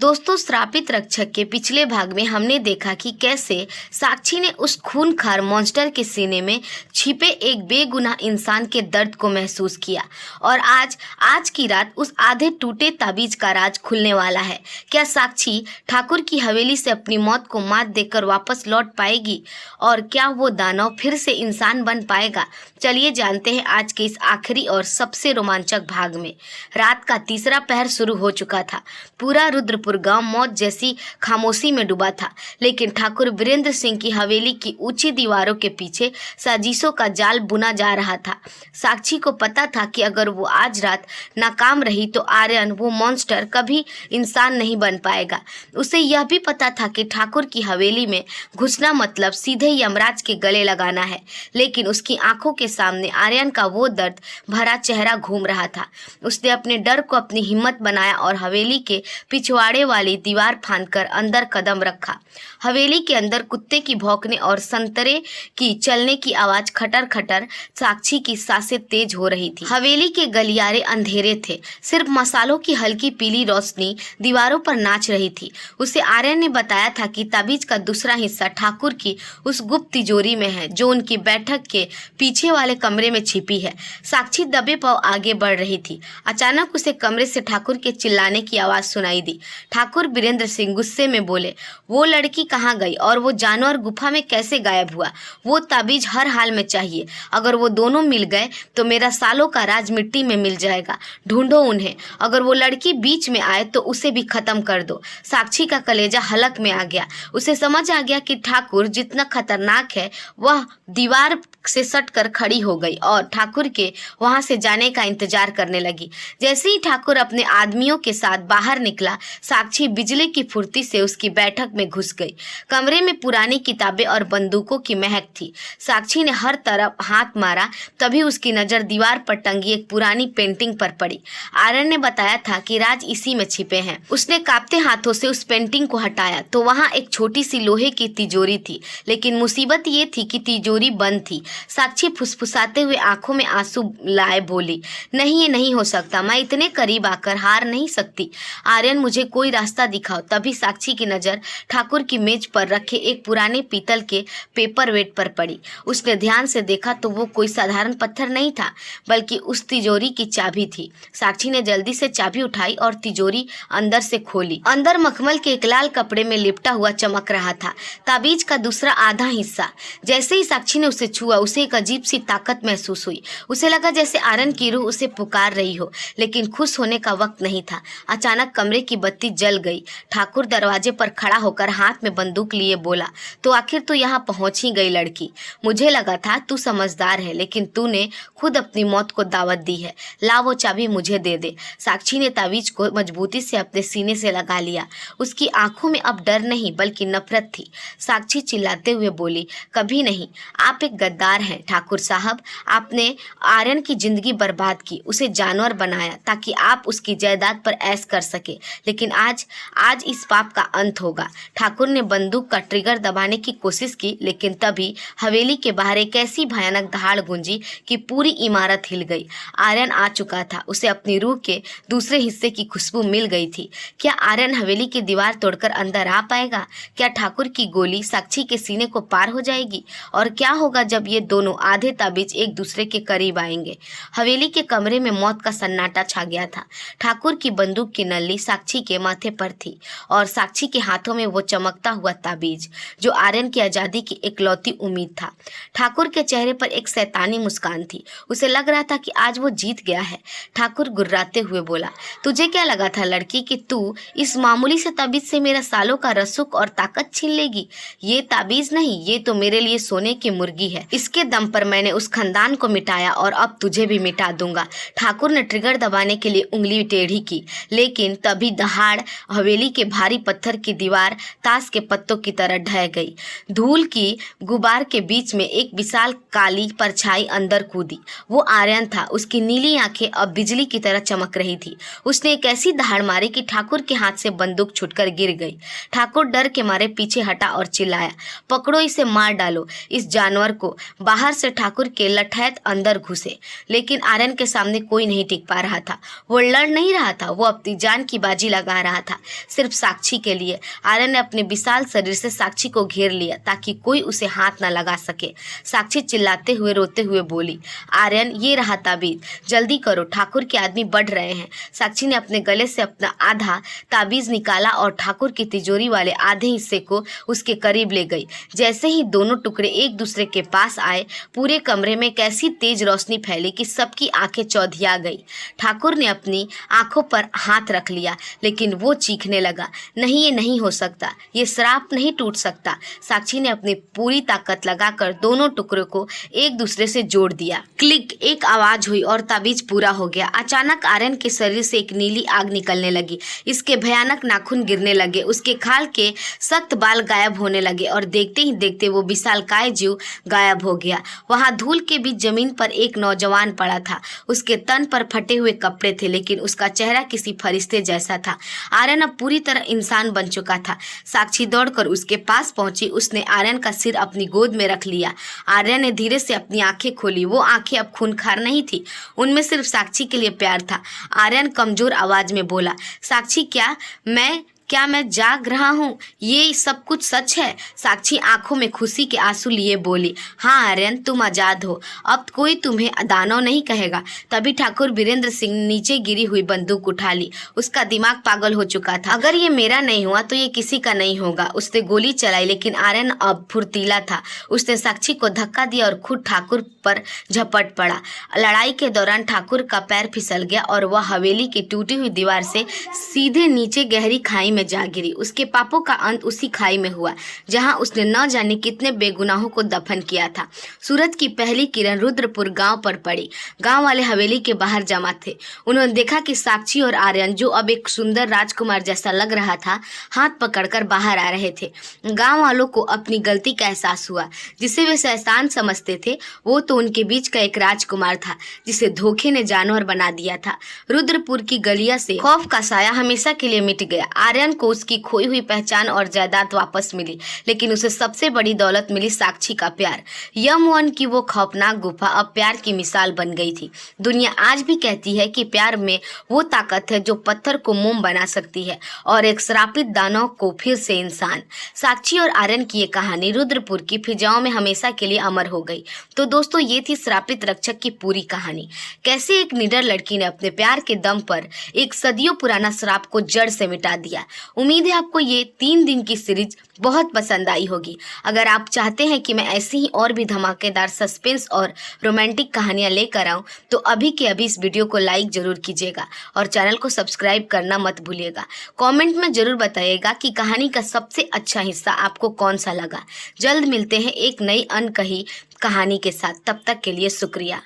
दोस्तों, श्रापित रक्षक के पिछले भाग में हमने देखा कि कैसे साक्षी ने उस खूंखार मॉन्स्टर के सीने में छिपे एक बेगुनाह इंसान के दर्द को महसूस किया और आज की रात उस आधे टूटे ताबीज का राज खुलने वाला है। क्या साक्षी ठाकुर की हवेली से अपनी मौत को मात देकर वापस लौट पाएगी और क्या वो दानव फिर से इंसान बन पाएगा? चलिए जानते हैं आज के इस आखिरी और सबसे रोमांचक भाग में। रात का तीसरा पहर शुरू हो चुका था। पूरा रुद्रपुर गांव मौत जैसी खामोशी में डूबा था, लेकिन ठाकुर वीरेंद्र सिंह की हवेली की ऊंची दीवारों के पीछे साजिशों का जाल बुना जा रहा था। साक्षी को पता था कि अगर वो आज रात नाकाम रही तो आर्यन, वो मॉन्स्टर, कभी इंसान नहीं बन पाएगा। उसे यह भी पता था कि ठाकुर की हवेली में घुसना मतलब सीधे यमराज के गले लगाना है, लेकिन उसकी आंखों के सामने आर्यन का वो दर्द भरा चेहरा घूम रहा था। उसने अपने डर को अपनी हिम्मत बनाया और हवेली के पिछवाड़े वाली दीवार फांदकर अंदर कदम रखा। हवेली के अंदर कुत्ते की भौंकने और संतरे की चलने की आवाज खटर खटर साक्षी की सांसें तेज हो रही थी। हवेली के गलियारे अंधेरे थे, सिर्फ मसालों की हल्की पीली रोशनी दीवारों पर नाच रही थी। उसे आर्यन ने बताया था कि ताबीज का दूसरा हिस्सा ठाकुर की उस गुप्त तिजोरी में है जो उनकी बैठक के पीछे वाले कमरे में छिपी है। साक्षी दबे पांव आगे बढ़ रही थी। अचानक उसे कमरे से ठाकुर के चिल्लाने की आवाज सुनाई दी। ठाकुर वीरेंद्र सिंह गुस्से में बोले, वो लड़की कहाँ गई और वो जानवर गुफा में कैसे गायब हुआ? वो ताबीज हर हाल में चाहिए। अगर वो दोनों मिल गए तो मेरा सालों का राज मिट्टी में मिल जाएगा। ढूंढो उन्हें। अगर वो लड़की बीच में आए तो उसे भी खत्म कर दो। साक्षी का कलेजा हलक में आ गया। उसे समझ आ गया कि ठाकुर जितना खतरनाक है। वह दीवार से सटकर खड़ी हो गई और ठाकुर के वहां से जाने का इंतजार करने लगी। जैसे ही ठाकुर अपने आदमियों के साथ बाहर निकला, साक्षी बिजली की फुर्ती से उसकी बैठक में घुस गई। कमरे में पुरानी किताबें और बंदूकों की महक थी। साक्षी ने हर तरफ हाथ मारा, तभी उसकी नजर दीवार पर टंगी एक पुरानी पेंटिंग पर पड़ी। आर्यन ने बताया था कि राज इसी में छिपे हैं। उसने कांपते हाथों से उस पेंटिंग को हटाया तो वहां एक छोटी सी लोहे की तिजोरी थी, लेकिन मुसीबत ये थी कि तिजोरी बंद थी। साक्षी फुसफुसाते हुए आंखों में आंसू लाए बोली, नहीं, ये नहीं हो सकता। मैं इतने करीब आकर हार नहीं सकती। आर्यन, मुझे कोई रास्ता दिखाओ। तभी साक्षी की नजर ठाकुर की मेज पर रखे एक पुराने पीतल के पेपर वेट पर पड़ी। उसने ध्यान से देखा तो वो कोई साधारण पत्थर नहीं था, बल्कि उस तिजोरी की चाबी थी। साक्षी ने जल्दी से चाबी उठाई और तिजोरी अंदर से खोली। अंदर मखमल के एक लाल कपड़े में लिपटा हुआ चमक रहा था ताबीज का दूसरा आधा हिस्सा। जैसे ही साक्षी ने उसे छुआ, उसे एक अजीब सी ताकत महसूस हुई। उसे लगा जैसे आर्यन की रूह उसे पुकार रही हो, लेकिन खुश होने का वक्त नहीं था। अचानक कमरे की बत्ती जल गई। ठाकुर दरवाजे पर खड़ा होकर हाथ में बंदूक लिए बोला, तो आखिर तू यहाँ पहुंच ही गई लड़की। मुझे लगा था तू समझदार है, लेकिन तूने खुद अपनी मौत को दावत दी है। ला वो चाबी मुझे दे दे। साक्षी ने ताबीज को मजबूती से अपने सीने से लगा लिया। उसकी आंखों में अब डर नहीं बल्कि नफरत थी। साक्षी चिल्लाते हुए बोली, कभी नहीं। आप एक गद्दार हैं ठाकुर साहब। आपने आर्यन की जिंदगी बर्बाद की, उसे जानवर बनाया ताकि आप उसकी जायदाद पर ऐश कर सके, लेकिन आज इस पाप का अंत होगा। ठाकुर ने बंदूक का ट्रिगर दबाने की कोशिश की, लेकिन तभी हवेली के बाहर एक ऐसी भयानक दहाड़ गूंजी कि पूरी इमारत हिल गई। आर्यन आ चुका था। उसे अपनी रूह के दूसरे हिस्से की खुशबू मिल गई थी। क्या आर्यन हवेली की दीवार तोड़कर अंदर आ पाएगा? क्या ठाकुर की गोली साक्षी के सीने को पार हो जाएगी? और क्या होगा जब ये दोनों आधे ताबीज एक दूसरे के करीब आएंगे? हवेली के कमरे में मौत का सन्नाटा छा गया था। ठाकुर की बंदूक की नली साक्षी के माथे पर थी और साक्षी के हाथों में वो चमकता हुआ ताबीज जो आर्यन की आजादी की इकलौती उम्मीद था। ठाकुर के चेहरे पर एक शैतानी मुस्कान थी। उसे लग रहा था कि आज वो जीत गया है। ठाकुर गुर्राते हुए बोला, तुझे क्या लगा था लड़की कि तू इस मामूली से ताबीज से मेरा सालों का रसूख और ताकत छीन लेगी? ये ताबीज नहीं, ये तो मेरे लिए सोने की मुर्गी है। इसके दम पर मैंने उस खानदान को मिटाया और अब तुझे भी मिटा दूंगा। ठाकुर ने ट्रिगर दबाने के लिए उंगली टेढ़ी की, लेकिन तभी दहाड़ हवेली के भारी पत्थर की दीवार ताश के पत्तों की तरह ढह गई। धूल की गुबार के बीच में एक विशाल काली परछाई अंदर कूदी। वो आर्यन था। उसकी नीली आंखें अब बिजली की तरह चमक रही थी। उसने एक ऐसी दहाड़ मारी कि ठाकुर के हाथ से बंदूक छूटकर गिर गई। ठाकुर डर के मारे पीछे हटा और चिल्लाया, पकड़ो इसे, मार डालो इस जानवर को। बाहर से ठाकुर के लठैत अंदर घुसे, लेकिन आर्यन के सामने कोई नहीं टिक पा रहा था। वो लड़ नहीं रहा था, वो अपनी जान की बाजी लगा रहा रहा था, सिर्फ साक्षी के लिए। आर्यन ने अपने विशाल शरीर से साक्षी को घेर लिया ताकि कोई उसे हाथ न लगा सके। साक्षी चिल्लाते हुए रोते हुए बोली, आर्यन ये रहा ताबीज, जल्दी करो, ठाकुर के आदमी बढ़ रहे हैं। साक्षी ने अपने गले से अपना आधा ताबीज निकाला और ठाकुर की तिजोरी वाले आधे हिस्से को उसके करीब ले गई। जैसे ही दोनों टुकड़े एक दूसरे के पास आए, पूरे कमरे में कैसी तेज रोशनी फैली कि सबकी आंखें चौधिया गई। ठाकुर ने अपनी आंखों पर हाथ रख लिया, लेकिन वो चीखने लगा, नहीं ये नहीं हो सकता, ये श्राप नहीं टूट सकता। साक्षी ने अपनी पूरी ताकत लगाकर दोनों टुकड़ों को एक दूसरे से जोड़ दिया। क्लिक, एक आवाज हुई और ताबीज पूरा हो गया। अचानक आर्यन के शरीर से एक नीली आग निकलने लगी, इसके भयानक नाखून गिरने लगे, उसके खाल के सख्त बाल गायब होने लगे और देखते ही देखते वो विशालकाय जीव गायब हो गया। वहां धूल के बीच जमीन पर एक नौजवान पड़ा था। उसके तन पर फटे हुए कपड़े थे, लेकिन उसका चेहरा किसी फरिश्ते जैसा था। आर्यन अब पूरी तरह इंसान बन चुका था। साक्षी दौड़कर उसके पास पहुंची, उसने आर्यन का सिर अपनी गोद में रख लिया। आर्यन ने धीरे से अपनी आंखें खोली। वो आंखें अब खूनखार नहीं थी, उनमें सिर्फ साक्षी के लिए प्यार था। आर्यन कमजोर आवाज में बोला, साक्षी क्या मैं जाग रहा हूँ? ये सब कुछ सच है? साक्षी आंखों में खुशी के आंसू लिए बोली, हाँ आर्यन, तुम आजाद हो, अब कोई तुम्हें दानव नहीं कहेगा। तभी ठाकुर वीरेंद्र सिंह ने नीचे गिरी हुई बंदूक उठा ली। उसका दिमाग पागल हो चुका था। अगर ये मेरा नहीं हुआ तो ये किसी का नहीं होगा। उसने गोली चलाई, लेकिन आर्यन अब फुर्तीला था। उसने साक्षी को धक्का दिया और खुद ठाकुर पर झपट पड़ा। लड़ाई के दौरान ठाकुर का पैर फिसल गया और वह हवेली की टूटी हुई दीवार से सीधे नीचे गहरी खाई में जा गिरी। उसके पापों का अंत उसी खाई में हुआ जहां उसने न जाने कितने बेगुनाहों को दफन किया था। सूरज की पहली किरण रुद्रपुर गांव पर पड़ी। गांव वाले हवेली के बाहर जमा थे। उन्होंने देखा कि साक्षी और आर्यन, जो अब एक सुंदर राजकुमार जैसा लग रहा था, हाथ पकड़कर बाहर आ रहे थे। गांव वालों को अपनी गलती का एहसास हुआ। जिसे वे शैतान समझते थे, वो तो उनके बीच का एक राजकुमार था जिसे धोखे ने जानवर बना दिया था। रुद्रपुर की गलियां से खौफ का साया हमेशा के लिए मिट गया। आर्यन को उसकी खोई हुई पहचान और जायदाद वापस मिली, लेकिन उसे सबसे बड़ी दौलत मिली, साक्षी का प्यार। यमवन की वो खौफनाक गुफा अब प्यार की मिसाल बन गई थी। दुनिया आज भी कहती है कि प्यार में वो ताकत है जो पत्थर को मोम बना सकती है और एक श्रापित दानव को फिर से इंसान। साक्षी और आर्यन की ये कहानी रुद्रपुर की फिजाओं में हमेशा के लिए अमर हो गई। तो दोस्तों, ये थी श्रापित रक्षक की पूरी कहानी। कैसे एक निडर लड़की ने अपने प्यार के दम पर एक सदियों पुराना श्राप को जड़ से मिटा दिया। उम्मीद है आपको ये 3 दिन की सीरीज बहुत पसंद आई होगी। अगर आप चाहते हैं कि मैं ऐसी ही और भी धमाकेदार सस्पेंस और रोमांटिक कहानियां लेकर आऊं, तो अभी के अभी इस वीडियो को लाइक जरूर कीजिएगा और चैनल को सब्सक्राइब करना मत भूलिएगा। कमेंट में जरूर बताइएगा कि कहानी का सबसे अच्छा हिस्सा आपको कौन सा लगा। जल्द मिलते हैं एक नई अनकही कहानी के साथ। तब तक के लिए शुक्रिया।